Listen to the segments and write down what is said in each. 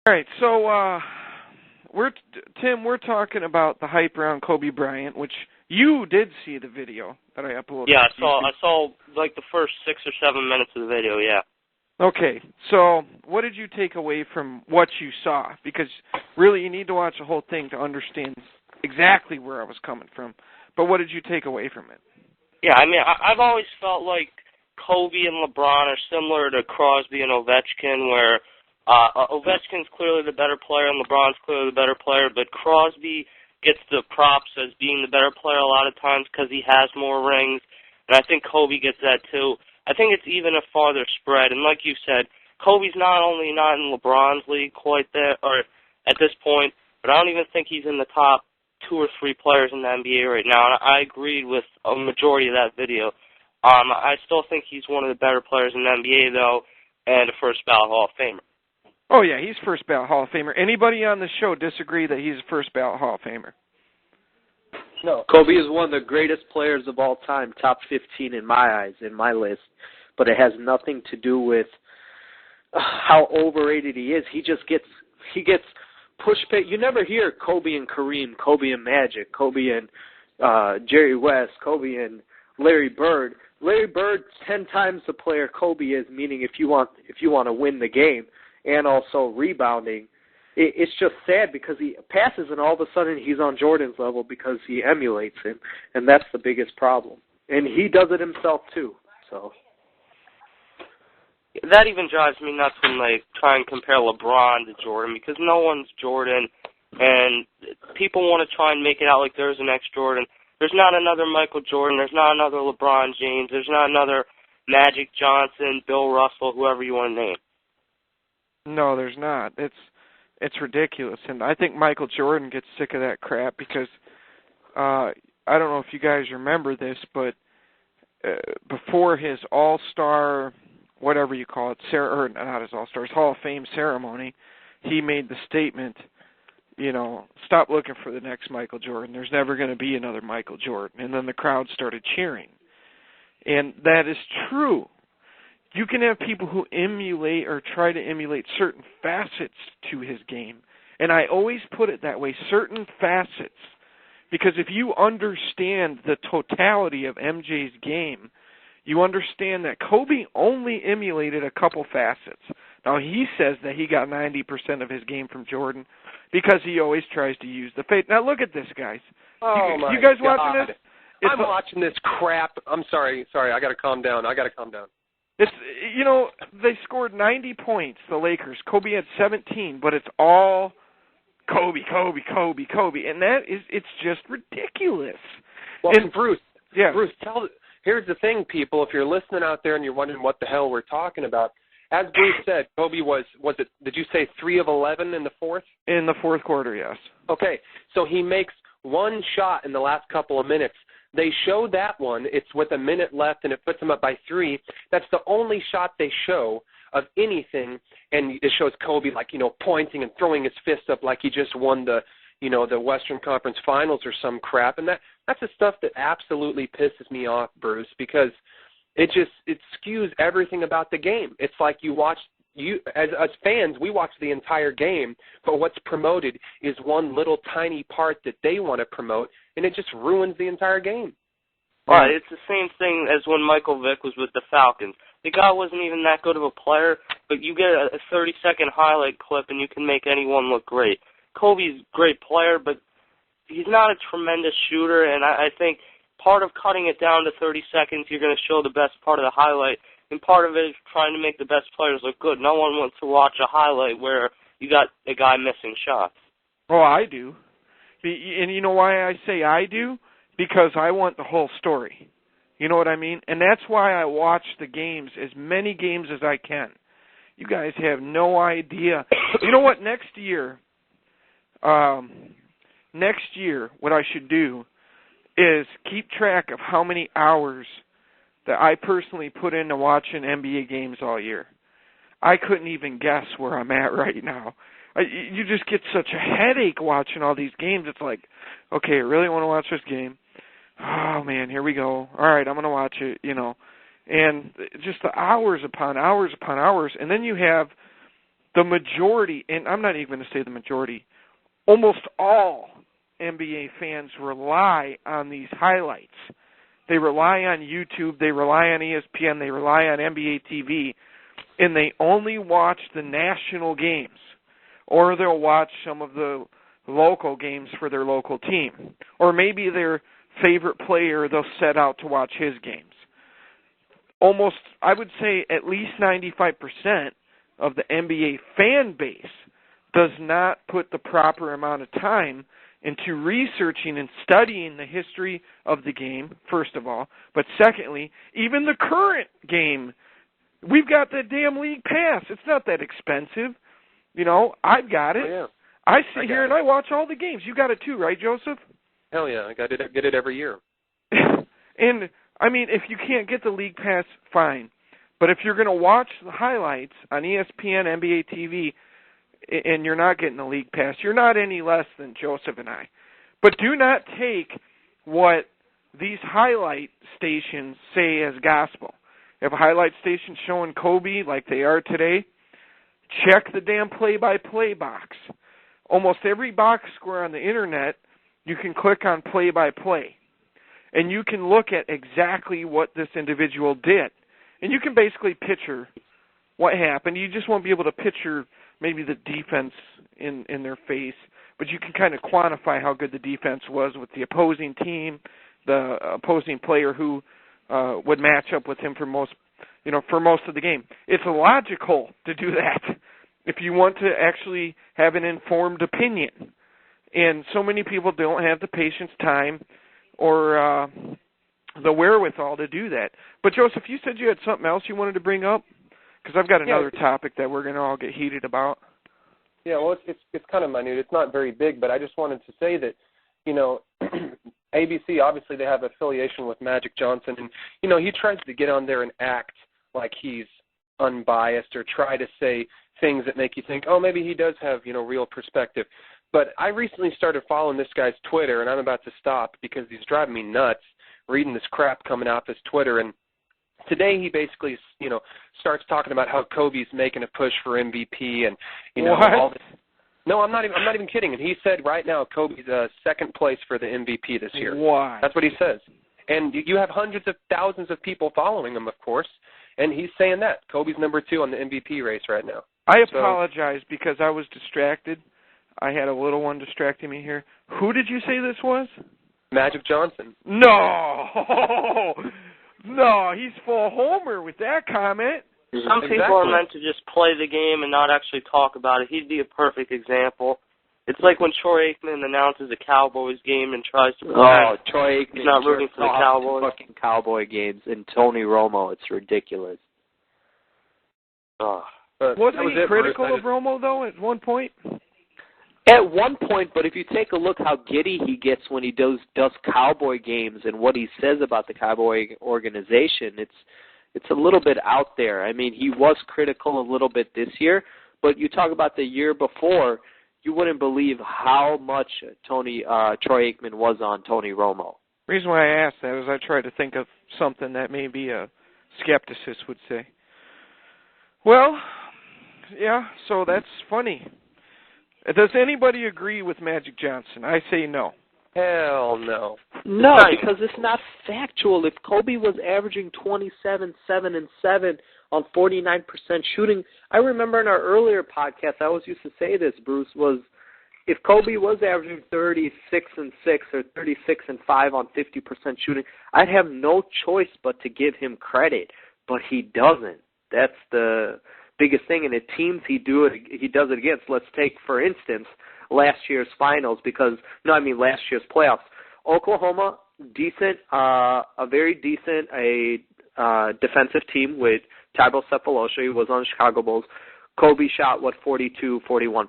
All right, so we're talking about the hype around Kobe Bryant, which you did see the video that I uploaded. Yeah, I saw like the first 6 or 7 minutes of the video. Yeah. Okay, so what did you take away from what you saw? Because really, you need to watch the whole thing to understand exactly where I was coming from. But what did you take away from it? Yeah, I mean, I've always felt like Kobe and LeBron are similar to Crosby and Ovechkin, where Ovechkin's clearly the better player and LeBron's clearly the better player, but Crosby gets the props as being the better player a lot of times because he has more rings, and I think Kobe gets that too. I think it's even a farther spread, and like you said, Kobe's not only not in LeBron's league quite there, or at this point, but I don't even think he's in the top 2 or 3 players in the NBA right now, and I agreed with a majority of that video. I still think he's one of the better players in the NBA, though, and a first-ballot Hall of Famer. Oh, yeah, he's first-ballot Hall of Famer. Anybody on the show disagree that he's a first-ballot Hall of Famer? No. Kobe is one of the greatest players of all time, top 15 in my eyes, in my list. But it has nothing to do with how overrated he is. He gets pushed. You never hear Kobe and Kareem, Kobe and Magic, Kobe and Jerry West, Kobe and Larry Bird. Larry Bird's 10 times the player Kobe is, meaning if you want to win the game, and also rebounding. It's just sad because he passes and all of a sudden he's on Jordan's level because he emulates him, and that's the biggest problem. And he does it himself too. So that even drives me nuts when they try and compare LeBron to Jordan, because no one's Jordan, and people want to try and make it out like there's an ex-Jordan. There's not another Michael Jordan. There's not another LeBron James. There's not another Magic Johnson, Bill Russell, whoever you want to name. No, there's not. It's ridiculous, and I think Michael Jordan gets sick of that crap because I don't know if you guys remember this, but before his All-Star, whatever you call it, or not his All-Star, his Hall of Fame ceremony, he made the statement, stop looking for the next Michael Jordan. There's never going to be another Michael Jordan. And then the crowd started cheering. And that is true. You can have people who emulate or try to emulate certain facets to his game. And I always put it that way, certain facets. Because if you understand the totality of MJ's game, you understand that Kobe only emulated a couple facets. Now, he says that he got 90% of his game from Jordan because he always tries to use the fade. Now, look at this, guys. You guys watching this? I'm watching this crap. I'm sorry. I got to calm down. It's they scored 90 points, the Lakers. Kobe had 17, but it's all Kobe, and it's just ridiculous. Well, Bruce, yeah. Bruce, here's the thing, people. If you're listening out there and you're wondering what the hell we're talking about, as Bruce said, Kobe was it? Did you say 3 of 11 in the fourth? In the fourth quarter, yes. Okay, so he makes one shot in the last couple of minutes. They show that one. It's with a minute left, and it puts them up by 3. That's the only shot they show of anything, and it shows Kobe pointing and throwing his fist up like he just won the Western Conference Finals or some crap. And that's the stuff that absolutely pisses me off, Bruce, because it skews everything about the game. It's like as fans, we watch the entire game, but what's promoted is one little tiny part that they want to promote, and it just ruins the entire game. Right, it's the same thing as when Michael Vick was with the Falcons. The guy wasn't even that good of a player, but you get a 30-second highlight clip and you can make anyone look great. Kobe's a great player, but he's not a tremendous shooter, and I think part of cutting it down to 30 seconds, you're going to show the best part of the highlight, and part of it is trying to make the best players look good. No one wants to watch a highlight where you got a guy missing shots. Oh, I do. And you know why I say I do? Because I want the whole story. You know what I mean? And that's why I watch the games, as many games as I can. You guys have no idea. You know what? Next year, what I should do is keep track of how many hours that I personally put into watching NBA games all year. I couldn't even guess where I'm at right now. You just get such a headache watching all these games. It's like, okay, I really want to watch this game. Oh, man, here we go. All right, I'm going to watch it, And just the hours upon hours upon hours. And then you have the majority, and I'm not even going to say the majority, almost all NBA fans rely on these highlights. They rely on YouTube, they rely on ESPN, they rely on NBA TV, and they only watch the national games, or they'll watch some of the local games for their local team, or maybe their favorite player, they'll set out to watch his games. Almost, I would say at least 95% of the NBA fan base does not put the proper amount of time into researching and studying the history of the game, first of all. But secondly, even the current game, we've got the damn league pass. It's not that expensive. You know, I've got it. Oh, yeah. I sit here and I watch all the games. You got it too, right, Joseph? Hell yeah, I get it every year. And, I mean, if you can't get the league pass, fine. But if you're going to watch the highlights on ESPN, NBA TV, and you're not getting the league pass, you're not any less than Joseph and I. But do not take what these highlight stations say as gospel. If a highlight station's showing Kobe like they are today, check the damn play-by-play box. Almost every box score on the internet, you can click on play-by-play. And you can look at exactly what this individual did. And you can basically picture what happened. You just won't be able to picture maybe the defense in their face, but you can kind of quantify how good the defense was with the opposing team, the opposing player who would match up with him for most of the game. It's illogical to do that if you want to actually have an informed opinion. And so many people don't have the patience, time, or the wherewithal to do that. But, Joseph, you said you had something else you wanted to bring up? Because I've got another topic that we're going to all get heated about. Yeah, well, it's kind of minute. It's not very big, but I just wanted to say that, you know, ABC, obviously they have affiliation with Magic Johnson, and, you know, he tries to get on there and act like he's unbiased or try to say things that make you think, oh, maybe he does have, you know, real perspective. But I recently started following this guy's Twitter, and I'm about to stop because he's driving me nuts reading this crap coming off his Twitter. And today he basically, you know, starts talking about how Kobe's making a push for MVP and, you know, all this. No, I'm not even kidding. And he said right now Kobe's second place for the MVP this year. Why? That's what he says. And you have hundreds of thousands of people following him, of course, and he's saying that. Kobe's number 2 on the MVP race right now. I apologize because I was distracted. I had a little one distracting me here. Who did you say this was? Magic Johnson. No! No, he's full homer with that comment. Some people are meant to just play the game and not actually talk about it. He'd be a perfect example. It's like when Troy Aikman announces a Cowboys game and tries to pretend Troy Aikman, he's not rooting for the Cowboys. Fucking Cowboy games and Tony Romo. It's ridiculous. Wasn't he critical of Romo, though, at one point? At one point, but if you take a look how giddy he gets when he does Cowboy games and what he says about the Cowboy organization, it's a little bit out there. I mean, he was critical a little bit this year, but you talk about the year before, you wouldn't believe how much Troy Aikman was on Tony Romo. The reason why I asked that is I tried to think of something that maybe a skepticist would say. Well, yeah, so that's funny. Does anybody agree with Magic Johnson? I say no. Hell no. No, because it's not factual. If Kobe was averaging 27, 7, and 7 on 49% shooting, I remember in our earlier podcast, I always used to say this, Bruce, was if Kobe was averaging 36 and 6 or 36 and 5 on 50% shooting, I'd have no choice but to give him credit, but he doesn't. That's the biggest thing, and the teams he does it against. Let's take, for instance, last year's finals, last year's playoffs. Oklahoma, decent, a very decent defensive team with Thibaut Cephalosha. He was on the Chicago Bulls. Kobe shot, 42, 41%,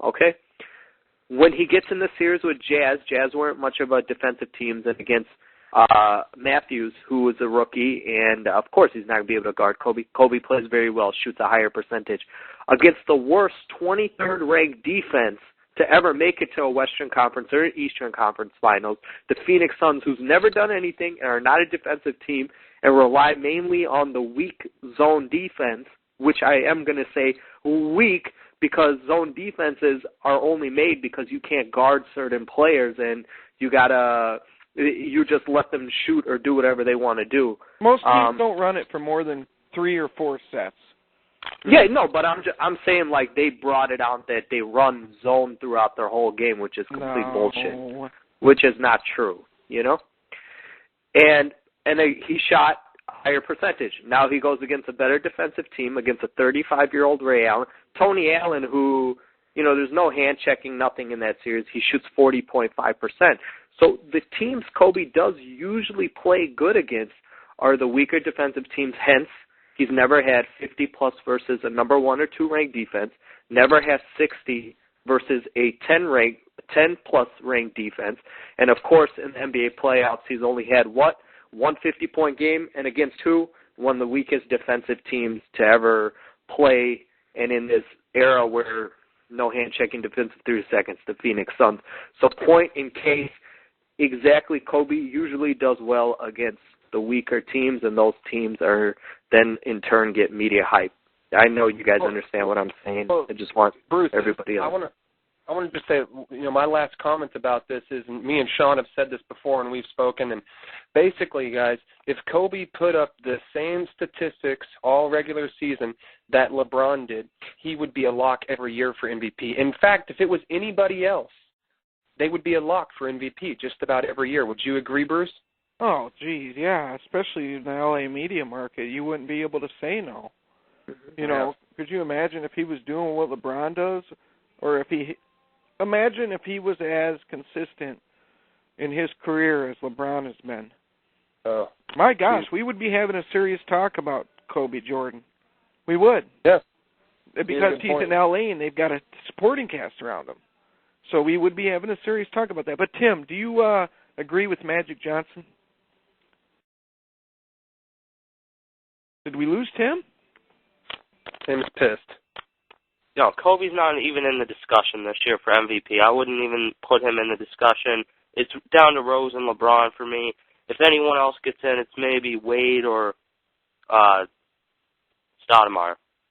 okay? When he gets in the series with Jazz weren't much of a defensive team, and against Matthews, who was a rookie, and of course he's not going to be able to guard Kobe. Kobe plays very well, shoots a higher percentage. Against the worst 23rd ranked defense to ever make it to a Western Conference or Eastern Conference Finals, the Phoenix Suns, who's never done anything and are not a defensive team and rely mainly on the weak zone defense, which I am going to say weak, because zone defenses are only made because you can't guard certain players and you just let them shoot or do whatever they want to do. Most teams don't run it for more than 3 or 4 sets. Yeah, no, but I'm saying like they brought it out that they run zone throughout their whole game, which is complete bullshit, which is not true, you know. And he shot higher percentage. Now he goes against a better defensive team, against a 35-year-old Ray Allen. Tony Allen, who, you know, there's no hand checking, nothing in that series. He shoots 40.5%. So the teams Kobe does usually play good against are the weaker defensive teams. Hence, he's never had 50-plus versus a number 1 or 2 ranked defense, never has 60 versus a 10-plus ranked defense. And, of course, in the NBA playoffs, he's only had, one 50-point game, and against who? One of the weakest defensive teams to ever play, and in this era where no hand-checking defensive 3 seconds, the Phoenix Suns. So point in case, exactly, Kobe usually does well against the weaker teams, and those teams are then, in turn, get media hype. I know you guys understand what I'm saying. I just want Bruce, everybody else. I wanted to say, you know, my last comment about this is, and me and Shawn have said this before and we've spoken, and basically, guys, if Kobe put up the same statistics all regular season that LeBron did, he would be a lock every year for MVP. In fact, if it was anybody else, they would be a lock for MVP just about every year. Would you agree, Bruce? Oh, geez, yeah, especially in the LA media market. You wouldn't be able to say no. You know, could you imagine if he was doing what LeBron does? Or imagine if he was as consistent in his career as LeBron has been. Oh. My gosh, we would be having a serious talk about Kobe Jordan. We would. Yeah. Because he's in LA and they've got a supporting cast around him. So we would be having a serious talk about that. But, Tim, do you agree with Magic Johnson? Did we lose Tim? Tim's pissed. No, Kobe's not even in the discussion this year for MVP. I wouldn't even put him in the discussion. It's down to Rose and LeBron for me. If anyone else gets in, it's maybe Wade or Stoudemire.